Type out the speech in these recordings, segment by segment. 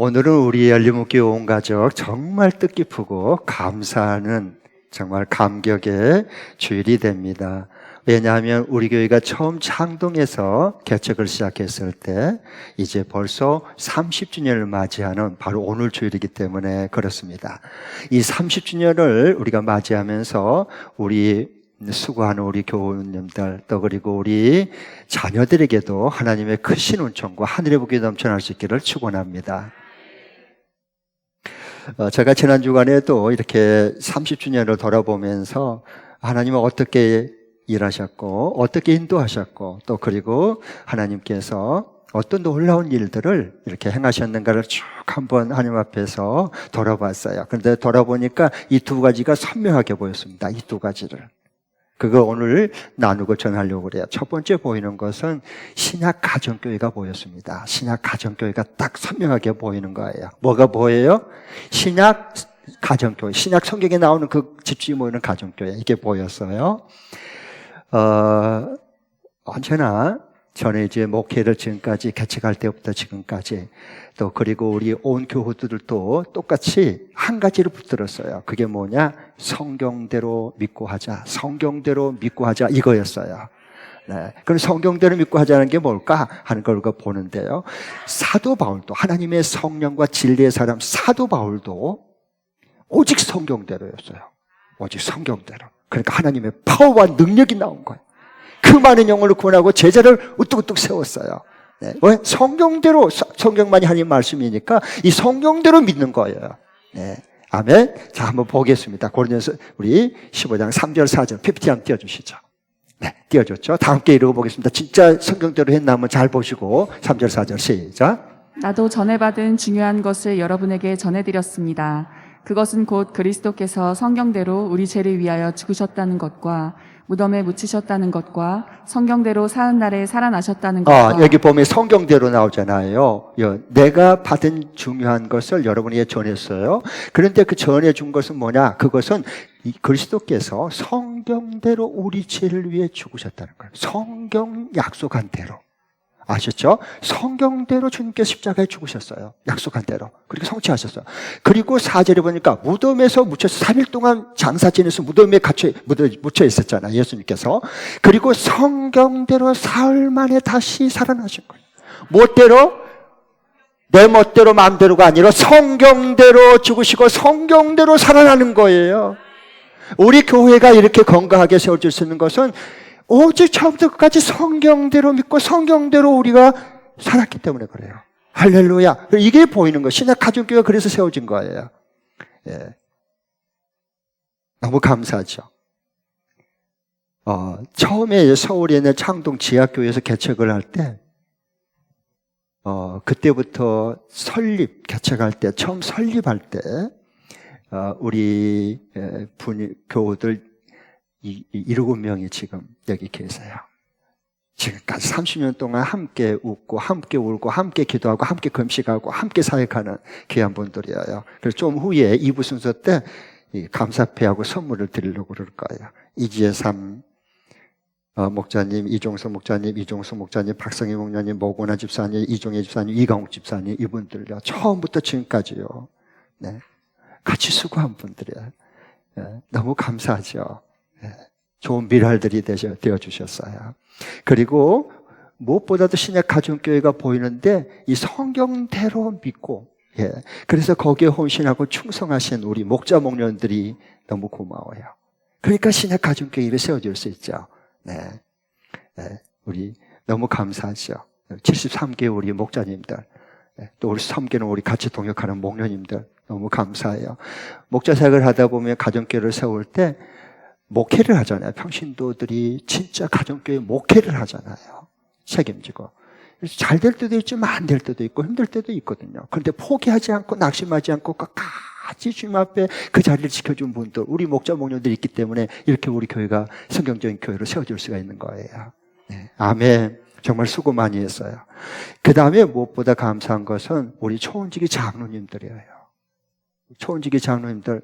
오늘은 우리 열리목교회 온 가족 정말 뜻깊고 감사하는 정말 감격의 주일이 됩니다. 왜냐하면 우리 교회가 처음 창동해서 개척을 시작했을 때 이제 벌써 30주년을 맞이하는 바로 오늘 주일이기 때문에 그렇습니다. 이 30주년을 우리가 맞이하면서 우리 수고하는 우리 교우님들 또 그리고 우리 자녀들에게도 하나님의 크신 은총과 하늘의 복이 넘쳐날 수 있기를 축원합니다. 제가 지난 주간에도 이렇게 30주년을 돌아보면서 하나님은 어떻게 일하셨고 어떻게 인도하셨고 또 그리고 하나님께서 어떤 놀라운 일들을 이렇게 행하셨는가를 쭉 한번 하나님 앞에서 돌아봤어요. 그런데 돌아보니까 이 두 가지가 선명하게 보였습니다. 이 두 가지를. 그거 오늘 나누고 전하려고 그래요. 첫 번째 보이는 것은 신약 가정교회가 보였습니다. 신약 가정교회가 딱 선명하게 보이는 거예요. 뭐가 보여요? 신약 가정교회, 신약 성경에 나오는 그 집주이 모이는 가정교회, 이게 보였어요. 언제나 전에 이제 목회를 지금까지 개척할 때부터 지금까지 또 그리고 우리 온 교우들도 똑같이 한 가지를 붙들었어요. 그게 뭐냐? 성경대로 믿고 하자. 성경대로 믿고 하자. 이거였어요. 네. 그럼 성경대로 믿고 하자는 게 뭘까 하는 걸 우리가 보는데요. 사도 바울도 하나님의 성령과 진리의 사람 사도 바울도 오직 성경대로였어요. 오직 성경대로. 그러니까 하나님의 파워와 능력이 나온 거예요. 그 많은 영혼을 구원하고 제자를 우뚝우뚝 세웠어요. 네. 왜? 성경대로, 성경만이 하나님 말씀이니까 이 성경대로 믿는 거예요. 네. 아멘. 자, 한번 보겠습니다. 고린도서 우리 15장 3절 4절 PPT 한번 띄워주시죠. 네, 띄워줬죠. 다 함께 읽어보겠습니다. 진짜 성경대로 했나 한번 잘 보시고 3절 4절 시작. 나도 전해받은 중요한 것을 여러분에게 전해드렸습니다. 그것은 곧 그리스도께서 성경대로 우리 죄를 위하여 죽으셨다는 것과 무덤에 묻히셨다는 것과 성경대로 사흘 날에 살아나셨다는 것과 여기 보면 성경대로 나오잖아요. 내가 받은 중요한 것을 여러분에게 전했어요. 그런데 그 전해준 것은 뭐냐? 그것은 그리스도께서 성경대로 우리 죄를 위해 죽으셨다는 거예요. 성경 약속한 대로. 아셨죠? 성경대로 주님께서 십자가에 죽으셨어요. 약속한 대로. 그리고 성취하셨어요. 그리고 4절에 보니까 무덤에서 묻혀서 3일 동안 장사 지내서 무덤에 묻혀 있었잖아요. 예수님께서. 그리고 성경대로 사흘 만에 다시 살아나신 거예요. 멋대로? 내 멋대로 마음대로가 아니라 성경대로 죽으시고 성경대로 살아나는 거예요. 우리 교회가 이렇게 건강하게 세워질 수 있는 것은 오직 처음부터 끝까지 성경대로 믿고 성경대로 우리가 살았기 때문에 그래요. 할렐루야. 이게 보이는 거예요. 신약 가정교회가 그래서 세워진 거예요. 예. 너무 감사하죠. 처음에 서울에 있는 창동 지하교회에서 개척을 할 때, 그때부터 개척할 때, 처음 설립할 때, 우리 교우들 7명이 지금 여기 계세요. 지금까지 30년 동안 함께 웃고 함께 울고 함께 기도하고 함께 금식하고 함께 사역하는 귀한 분들이에요. 그래서 좀 후에 2부 순서 때 감사패하고 선물을 드리려고 그럴 거예요. 이지혜삼 목자님, 이종석 목자님, 이종석 목자님, 박성희 목자님, 모고나 집사님, 이종혜 집사님, 이강욱 집사님, 이분들요. 처음부터 지금까지요. 네. 같이 수고한 분들이에요. 네. 너무 감사하죠. 좋은 미랄들이 되어주셨어요. 그리고 무엇보다도 신약 가정교회가 보이는데 이 성경대로 믿고 그래서 거기에 헌신하고 충성하신 우리 목자 목련들이 너무 고마워요. 그러니까 신약 가정교회를 세워줄 수 있죠. 네. 우리 너무 감사하죠. 73개 우리 목자님들 또 우리 섬기는 우리 같이 동역하는 목련님들 너무 감사해요. 목자 사역을 하다 보면 가정교회를 세울 때 목회를 하잖아요. 평신도들이 진짜 가정교회 목회를 하잖아요. 책임지고. 잘 될 때도 있지만 안 될 때도 있고 힘들 때도 있거든요. 그런데 포기하지 않고 낙심하지 않고 끝까지 주님 앞에 그 자리를 지켜준 분들, 우리 목자 목녀들이 있기 때문에 이렇게 우리 교회가 성경적인 교회로 세워질 수가 있는 거예요. 네. 아멘. 정말 수고 많이 했어요. 그 다음에 무엇보다 감사한 것은 우리 초원지기 장로님들이에요. 초원지기 장로님들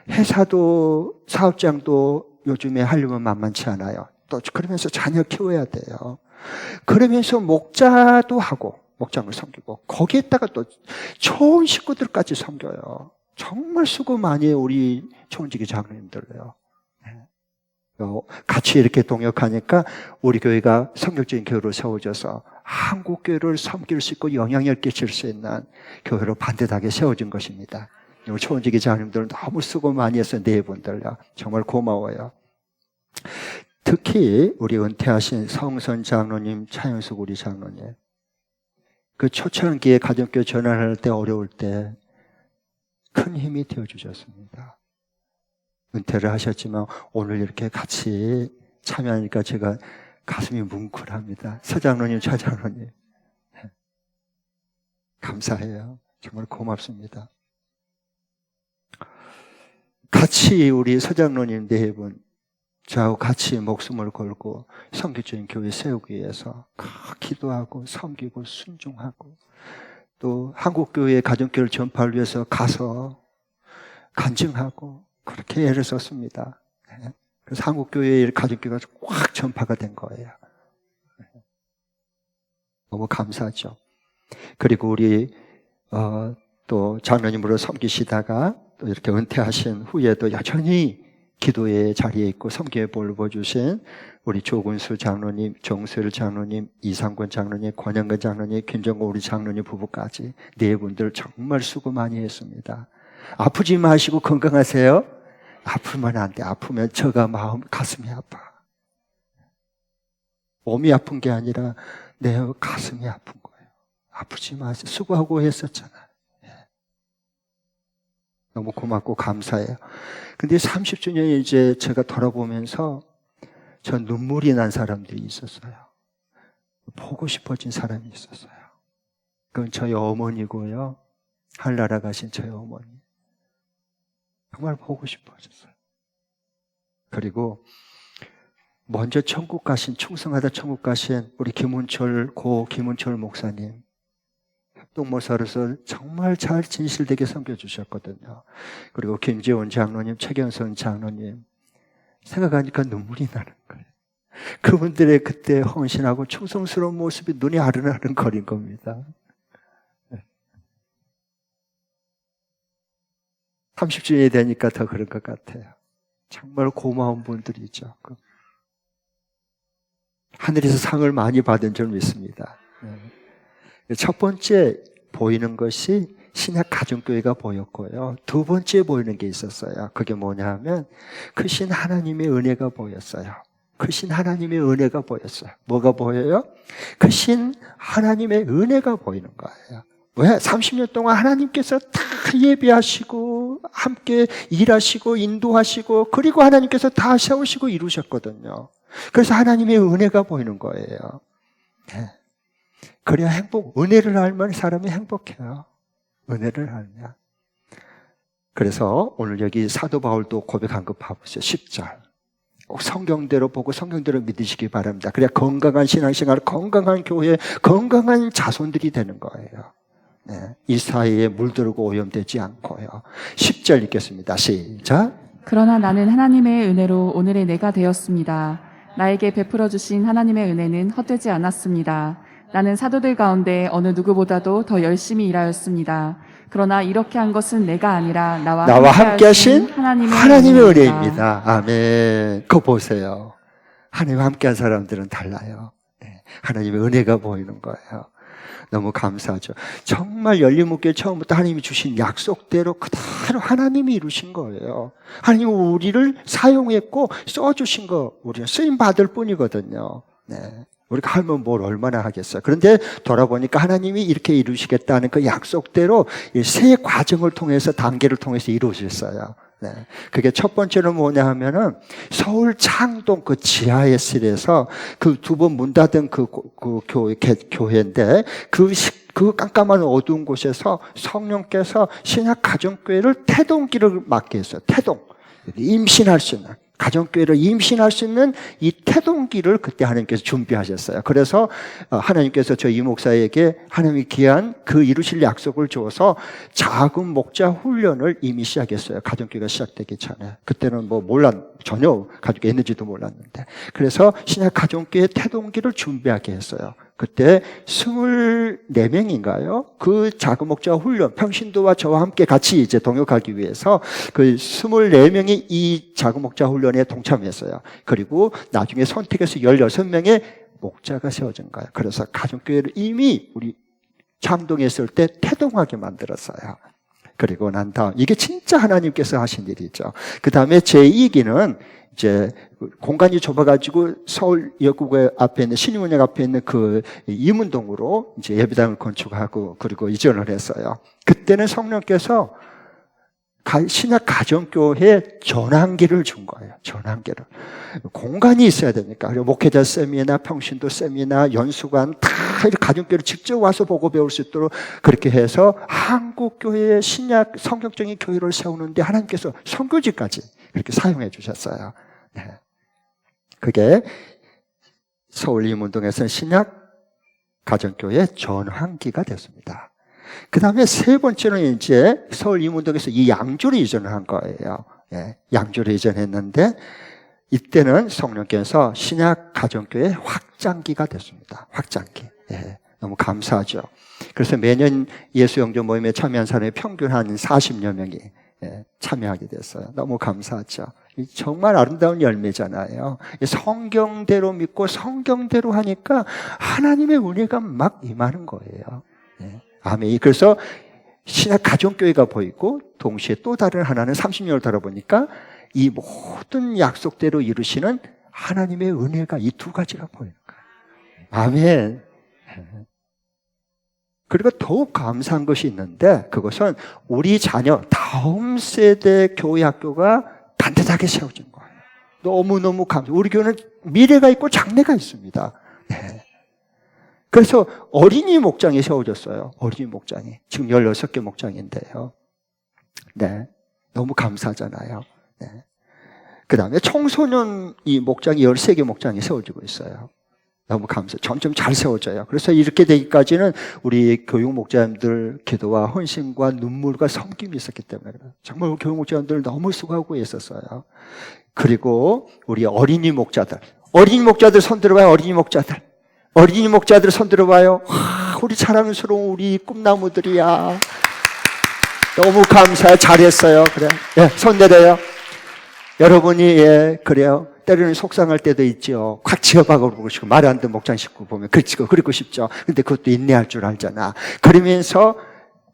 회사도 사업장도 요즘에 하려면 만만치 않아요. 또 그러면서 자녀 키워야 돼요. 그러면서 목자도 하고 목장을 섬기고 거기에다가 또 좋은 식구들까지 섬겨요. 정말 수고 많이 해요, 우리 초원지기 장로님들요. 같이 이렇게 동역하니까 우리 교회가 성격적인 교회로 세워져서 한국 교회를 섬길 수 있고 영향을 끼칠 수 있는 교회로 반듯하게 세워진 것입니다. 우리 초원지기 장로님들은 너무 수고 많이 했어요. 네 분들요. 정말 고마워요. 특히 우리 은퇴하신 성선 장로님, 차영숙 우리 장로님, 그 초창기에 가정교회 전환할 때 어려울 때 큰 힘이 되어주셨습니다. 은퇴를 하셨지만 오늘 이렇게 같이 참여하니까 제가 가슴이 뭉클합니다. 서장로님, 차장로님 감사해요. 정말 고맙습니다. 같이 우리 서장로님 네 분 저하고 같이 목숨을 걸고 선교적인 교회 세우기 위해서 기도하고 섬기고 순종하고 또 한국교회 가정교회를 전파를 위해서 가서 간증하고 그렇게 애를 썼습니다. 그래서 한국교회의 가정교회가 확 전파가 된 거예요. 너무 감사하죠. 그리고 우리 또 장로님으로 섬기시다가 또 이렇게 은퇴하신 후에도 여전히 기도의 자리에 있고 섬기에 볼궈주신 우리 조근수 장로님, 정수일 장로님, 이상권 장로님, 권영근 장로님, 김정고 우리 장로님 부부까지 네 분들 정말 수고 많이 했습니다. 아프지 마시고 건강하세요. 아프면 안 돼. 아프면 저가 가슴이 아파. 몸이 아픈 게 아니라 내 가슴이 아픈 거예요. 아프지 마세요. 수고하고 했었잖아요. 너무 고맙고 감사해요. 근데 30주년 이제 제가 돌아보면서 저 눈물이 난 사람들이 있었어요. 보고 싶어진 사람이 있었어요. 그건 저희 어머니고요. 한나라 가신 저희 어머니. 정말 보고 싶어졌어요. 그리고 먼저 천국 가신, 충성하다 천국 가신 우리 김은철 목사님. 협동모사로서 정말 잘 진실되게 섬겨주셨거든요. 그리고 김재원 장로님, 최경선 장로님. 생각하니까 눈물이 나는 거예요. 그분들의 그때 헌신하고 충성스러운 모습이 눈이 아른아른 거린 겁니다. 30주년이 되니까 더 그런 것 같아요. 정말 고마운 분들이죠. 하늘에서 상을 많이 받은 줄 믿습니다. 첫 번째 보이는 것이 신약 가정교회가 보였고요. 두 번째 보이는 게 있었어요. 그게 뭐냐 하면 크신 하나님의 은혜가 보였어요. 크신 하나님의 은혜가 보였어요. 뭐가 보여요? 크신 하나님의 은혜가 보이는 거예요. 왜? 30년 동안 하나님께서 다 예비하시고 함께 일하시고 인도하시고 그리고 하나님께서 다 세우시고 이루셨거든요. 그래서 하나님의 은혜가 보이는 거예요. 네. 그래야 은혜를 알면 사람이 행복해요. 은혜를 알면. 그래서 오늘 여기 사도 바울도 고백한 거 봐보세요. 10절. 꼭 성경대로 보고 성경대로 믿으시기 바랍니다. 그래야 건강한 신앙생활, 건강한 교회, 건강한 자손들이 되는 거예요. 네. 이 사이에 물들고 오염되지 않고요. 10절 읽겠습니다. 시작. 그러나 나는 하나님의 은혜로 오늘의 내가 되었습니다. 나에게 베풀어 주신 하나님의 은혜는 헛되지 않았습니다. 나는 사도들 가운데 어느 누구보다도 더 열심히 일하였습니다. 그러나 이렇게 한 것은 내가 아니라 나와 함께 하신 하나님의 은혜입니다. 아멘. 그거 보세요. 하나님과 함께한 사람들은 달라요. 네. 하나님의 은혜가 보이는 거예요. 너무 감사하죠. 정말 열린목교회 처음부터 하나님이 주신 약속대로 그대로 하나님이 이루신 거예요. 하나님은 우리를 사용했고 써주신 거 우리가 쓰임받을 뿐이거든요. 네. 우리가 하면 뭘 얼마나 하겠어요. 그런데 돌아보니까 하나님이 이렇게 이루시겠다는 그 약속대로 세 과정을 통해서 단계를 통해서 이루어졌어요. 네. 그게 첫 번째는 뭐냐 하면은 서울 창동 그 지하에서 그 두 번 문 닫은 그 교회인데 그 깜깜한 어두운 곳에서 성령께서 신약 가정교회를 태동기를 맡게 했어요. 태동. 임신할 수 있는. 가정교회를 임신할 수 있는 이 태동기를 그때 하나님께서 준비하셨어요. 그래서 하나님께서 저 이 목사에게 하나님이 귀한 그 이루실 약속을 줘서 작은 목자 훈련을 이미 시작했어요. 가정교회가 시작되기 전에. 그때는 전혀 가족이 있는지도 몰랐는데. 그래서 신약 가정교회 태동기를 준비하게 했어요. 그때 24명인가요? 그 작은 목자 훈련, 평신도와 저와 함께 같이 이제 동역하기 위해서 그 24명이 이 작은 목자 훈련에 동참했어요. 그리고 나중에 선택해서 16명의 목자가 세워진 거예요. 그래서 가정교회를 이미 우리 창동했을 때 태동하게 만들었어요. 그리고 난 다음, 이게 진짜 하나님께서 하신 일이죠. 그 다음에 제2기는 이제 공간이 좁아가지고 서울 역구에 앞에 있는 신임은행 앞에 있는 그 이문동으로 이제 예배당을 건축하고 그리고 이전을 했어요. 그때는 성령께서 신약 가정교회 전환기를 준 거예요. 전환기를. 공간이 있어야 되니까. 그리고 목회자 세미나, 평신도 세미나, 연수관 다 이렇게 가정교회를 직접 와서 보고 배울 수 있도록 그렇게 해서 한국교회의 신약 성경적인 교회를 세우는데 하나님께서 선교지까지 그렇게 사용해 주셨어요. 네. 그게 서울 이문동에서는 신약 가정교회 전환기가 됐습니다. 그 다음에 세 번째는 이제 서울 이문동에서 이 양주로 이전을 한 거예요. 예, 양주로 이전했는데 이때는 성령께서 신약 가정교회 확장기가 됐습니다. 확장기. 예, 너무 감사하죠. 그래서 매년 예수영조 모임에 참여한 사람이 평균 한 40여 명이 참여하게 됐어요. 너무 감사하죠. 정말 아름다운 열매잖아요. 성경대로 믿고 성경대로 하니까 하나님의 은혜가 막 임하는 거예요. 예. 아멘. 그래서 신약 가정교회가 보이고 동시에 또 다른 하나는 30년을 돌아보니까 이 모든 약속대로 이루시는 하나님의 은혜가 이 두 가지가 보이는 거예요. 아멘. 그리고 더욱 감사한 것이 있는데 그것은 우리 자녀 다음 세대 교회 학교가 단단하게 세워진 거예요. 너무너무 감사해요. 우리 교회는 미래가 있고 장래가 있습니다. 네. 그래서 어린이 목장이 세워졌어요. 어린이 목장이. 지금 16개 목장인데요. 네. 너무 감사하잖아요. 네. 그 다음에 청소년 이 목장이 13개 목장이 세워지고 있어요. 너무 감사해요. 점점 잘 세워져요. 그래서 이렇게 되기까지는 우리 교육 목자님들 기도와 헌신과 눈물과 섬김이 있었기 때문에 그래요. 정말 교육 목자님들 너무 수고하고 있었어요. 그리고 우리 어린이 목자들. 어린이 목자들 손 들어봐요. 어린이 목자들. 어린이 목자들 손 들어봐요. 와, 우리 자랑스러운 우리 꿈나무들이야. 너무 감사해요. 잘했어요. 그래. 예, 손 내려요. 여러분이, 예, 그래요. 때로는 속상할 때도 있죠. 콱 지어박아 보고 싶고, 말이 안 되는 목장 식구 보면 그리고 싶죠. 근데 그것도 인내할 줄 알잖아. 그러면서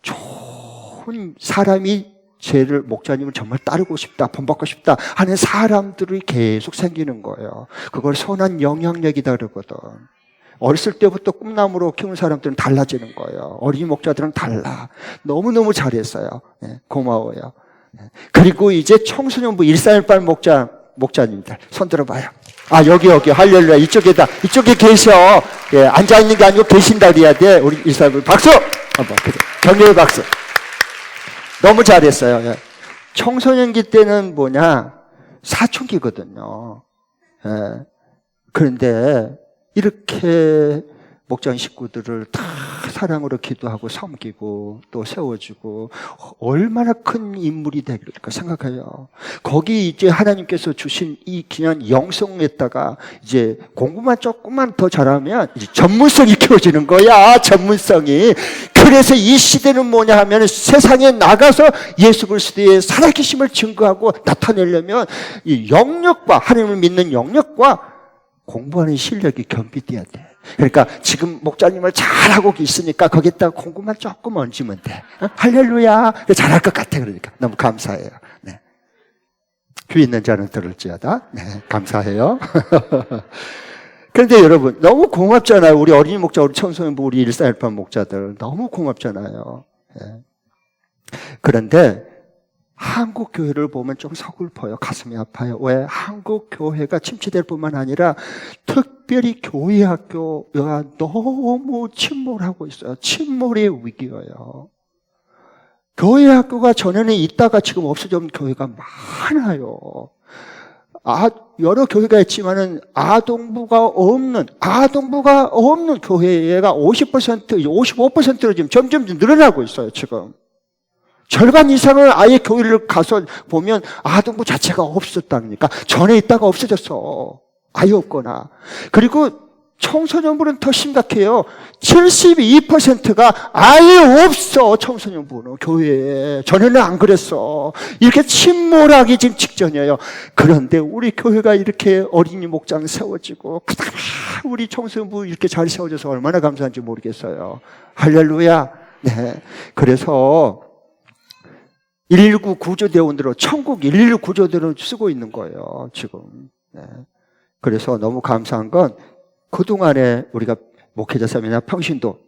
좋은 사람이 죄를, 목자님을 정말 따르고 싶다, 본받고 싶다 하는 사람들이 계속 생기는 거예요. 그걸 선한 영향력이다 그러거든. 어렸을 때부터 꿈나무로 키운 사람들은 달라지는 거예요. 어린이 목자들은 달라. 너무너무 잘했어요. 네, 고마워요. 네. 그리고 이제 청소년부 138 목자님들 손 들어봐요. 아, 여기 할렐루야. 이쪽에 계셔. 예, 앉아있는 게 아니고 계신다 그래야 돼. 우리 138 박수! 격려의 박수. 너무 잘했어요. 예. 청소년기 때는 사춘기거든요. 예. 그런데 이렇게 목장 식구들을 다 사랑으로 기도하고 섬기고 또 세워주고 얼마나 큰 인물이 될까 생각해요. 거기 이제 하나님께서 주신 이 귀한 영성에다가 이제 공부만 조금만 더 잘하면 이제 전문성이 키워지는 거야. 전문성이. 그래서 이 시대는 뭐냐 하면 세상에 나가서 예수 그리스도의 살아계심을 증거하고 나타내려면 이 영역과 하나님을 믿는 영역과 공부하는 실력이 겸비돼야 돼. 그러니까 지금 목자님을 잘하고 있으니까 거기다가 공부만 조금 얹으면 돼. 어? 할렐루야. 잘할 것 같아. 그러니까 너무 감사해요. 네. 귀 있는 자는 들을지어다. 네, 감사해요. 그런데 여러분 너무 고맙잖아요. 우리 어린이 목자, 우리 청소년부, 우리 1418 목자들 너무 고맙잖아요. 네. 그런데 한국 교회를 보면 좀 서글퍼요. 가슴이 아파요. 왜? 한국 교회가 침체될 뿐만 아니라 특별히 교회 학교가 너무 침몰하고 있어요. 침몰의 위기예요. 교회 학교가 전에는 있다가 지금 없어진 교회가 많아요. 여러 교회가 있지만은 아동부가 없는 교회가 50%, 55%로 지금 점점 늘어나고 있어요, 지금. 절반 이상을 아예 교회를 가서 보면 아동부 자체가 없었다니까. 전에 있다가 없어졌어. 아예 없거나. 그리고 청소년부는 더 심각해요. 72%가 아예 없어, 청소년부는 교회에. 전에는 안 그랬어. 이렇게 침몰하기 지금 직전이에요. 그런데 우리 교회가 이렇게 어린이 목장 세워지고 그다가 우리 청소년부 이렇게 잘 세워져서 얼마나 감사한지 모르겠어요. 할렐루야. 네. 그래서 119 구조대원으로 천국 119 구조대원을 쓰고 있는 거예요, 지금. 네. 그래서 너무 감사한 건 그동안에 우리가 목회자 사람이나 평신도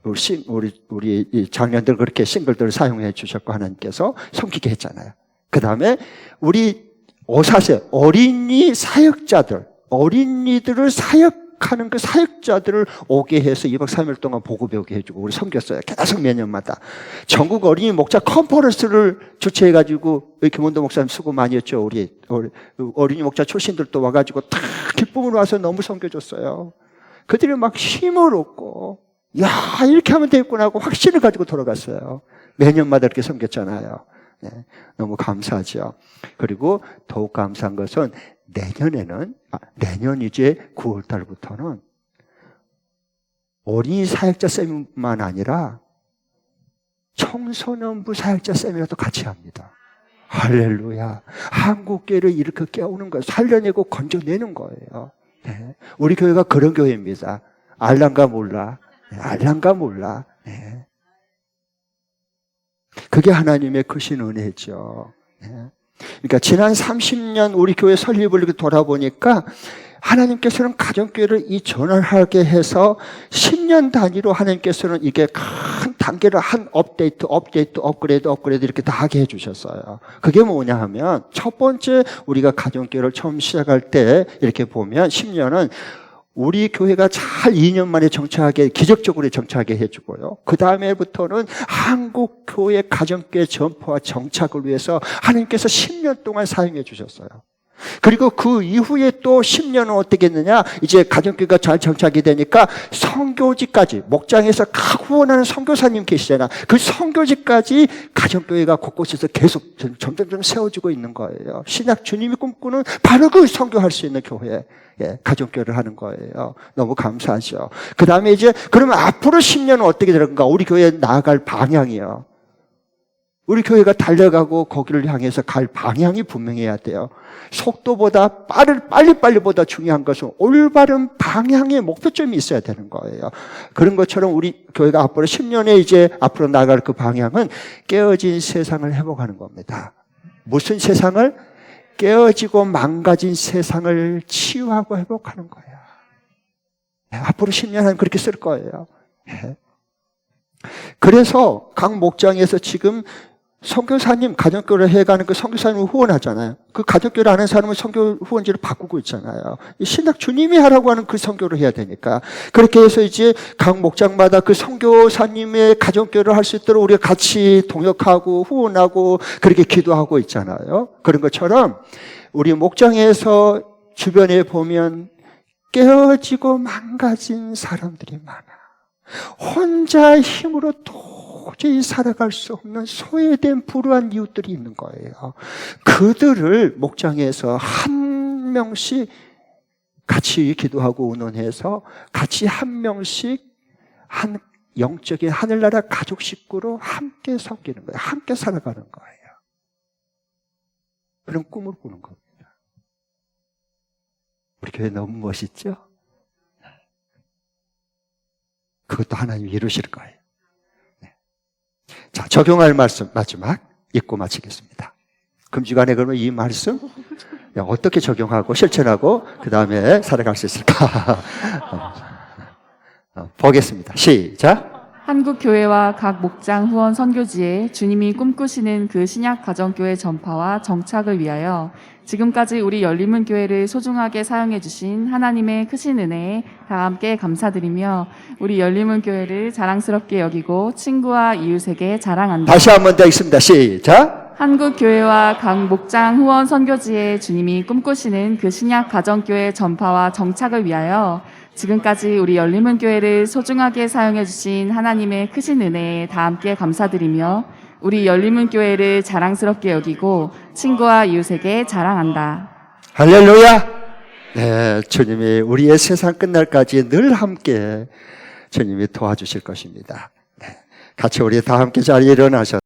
우리 이 장년들 그렇게 싱글들을 사용해 주셨고 하나님께서 섬기게 했잖아요. 그 다음에 우리 오사세 어린이 사역자들, 어린이들을 사역하는 그 사역자들을 오게 해서 2박 3일 동안 보고 배우게 해주고 우리 섬겼어요. 계속 매년마다 전국 어린이 목자 컨퍼런스를 주최해가지고 김원도 목사님 수고 많이 했죠. 우리 어린이 목자 출신들도 와가지고 다 기쁨으로 와서 너무 섬겨줬어요. 그들이 막 힘을 얻고 야 이렇게 하면 되겠구나 하고 확신을 가지고 돌아갔어요. 매년마다 이렇게 섬겼잖아요. 네, 너무 감사하죠. 그리고 더욱 감사한 것은 내년 이제 9월 달부터는 어린이 사역자 쌤만 아니라 청소년부 사역자 쌤이라도 같이 합니다. 할렐루야. 한국교회를 이렇게 깨우는 거예요. 살려내고 건져내는 거예요. 네. 우리 교회가 그런 교회입니다. 알란가 몰라. 네. 알란가 몰라. 네. 그게 하나님의 크신 은혜죠. 네. 그러니까 지난 30년 우리 교회 설립을 이렇게 돌아보니까 하나님께서는 가정교회를 이 전환하게 해서 10년 단위로 하나님께서는 이게 큰 단계를 한 업데이트, 업그레이드 이렇게 다 하게 해주셨어요. 그게 뭐냐 하면 첫 번째 우리가 가정교회를 처음 시작할 때 이렇게 보면 10년은 우리 교회가 잘 2년 만에 정착하게, 기적적으로 정착하게 해주고요. 그 다음에부터는 한국 교회 가정교회 전포와 정착을 위해서 하나님께서 10년 동안 사용해 주셨어요. 그리고 그 이후에 또 10년은 어떻게 했느냐? 이제 가정교회가 잘 정착이 되니까 선교지까지, 목장에서 각 후원하는 선교사님 계시잖아. 그 선교지까지 가정교회가 곳곳에서 계속 점점 세워지고 있는 거예요. 신약 주님이 꿈꾸는 바로 그 선교할 수 있는 교회. 예, 가정교회를 하는 거예요. 너무 감사하죠. 그 다음에 이제, 그러면 앞으로 10년은 어떻게 될 건가? 우리 교회에 나아갈 방향이요. 우리 교회가 달려가고 거기를 향해서 갈 방향이 분명해야 돼요. 속도보다 빨리보다 중요한 것은 올바른 방향의 목표점이 있어야 되는 거예요. 그런 것처럼 우리 교회가 앞으로 10년에 이제 앞으로 나갈 그 방향은 깨어진 세상을 회복하는 겁니다. 무슨 세상을? 깨어지고 망가진 세상을 치유하고 회복하는 거예요. 앞으로 10년은 그렇게 쓸 거예요. 그래서 각 목장에서 지금 선교사님, 가정교회를 해가는 그 선교사님을 후원하잖아요. 그 가정교회를 하는 사람은 선교 후원지를 바꾸고 있잖아요. 신약 주님이 하라고 하는 그 선교를 해야 되니까. 그렇게 해서 이제 각 목장마다 그 선교사님의 가정교회를 할 수 있도록 우리가 같이 동역하고 후원하고 그렇게 기도하고 있잖아요. 그런 것처럼 우리 목장에서 주변에 보면 깨어지고 망가진 사람들이 많아. 혼자 힘으로 도저히 살아갈 수 없는 소외된 불우한 이웃들이 있는 거예요. 그들을 목장에서 한 명씩 같이 기도하고 의논해서 같이 한 명씩 한 영적인 하늘나라 가족 식구로 함께 섬기는 거예요. 함께 살아가는 거예요. 그런 꿈을 꾸는 겁니다. 우리 교회 너무 멋있죠? 그것도 하나님이 이루실 거예요. 네. 자, 적용할 말씀 마지막 읽고 마치겠습니다. 금주간에 그러면 이 말씀 어떻게 적용하고 실천하고 그 다음에 살아갈 수 있을까? 보겠습니다. 시작. 한국 교회와 각 목장 후원 선교지에 주님이 꿈꾸시는 그 신약 가정교회 전파와 정착을 위하여 지금까지 우리 열림은 교회를 소중하게 사용해 주신 하나님의 크신 은혜에 다 함께 감사드리며 우리 열림은 교회를 자랑스럽게 여기고 친구와 이웃에게 자랑한다. 다시 한번 더 읽습니다. 시작. 한국 교회와 각 목장 후원 선교지에 주님이 꿈꾸시는 그 신약 가정교회 전파와 정착을 위하여 지금까지 우리 열림은 교회를 소중하게 사용해 주신 하나님의 크신 은혜에 다 함께 감사드리며 우리 열림은 교회를 자랑스럽게 여기고 친구와 이웃에게 자랑한다. 할렐루야. 네, 주님이 우리의 세상 끝날까지 늘 함께 주님이 도와주실 것입니다. 네, 같이 우리 다 함께 자리에 일어나셔서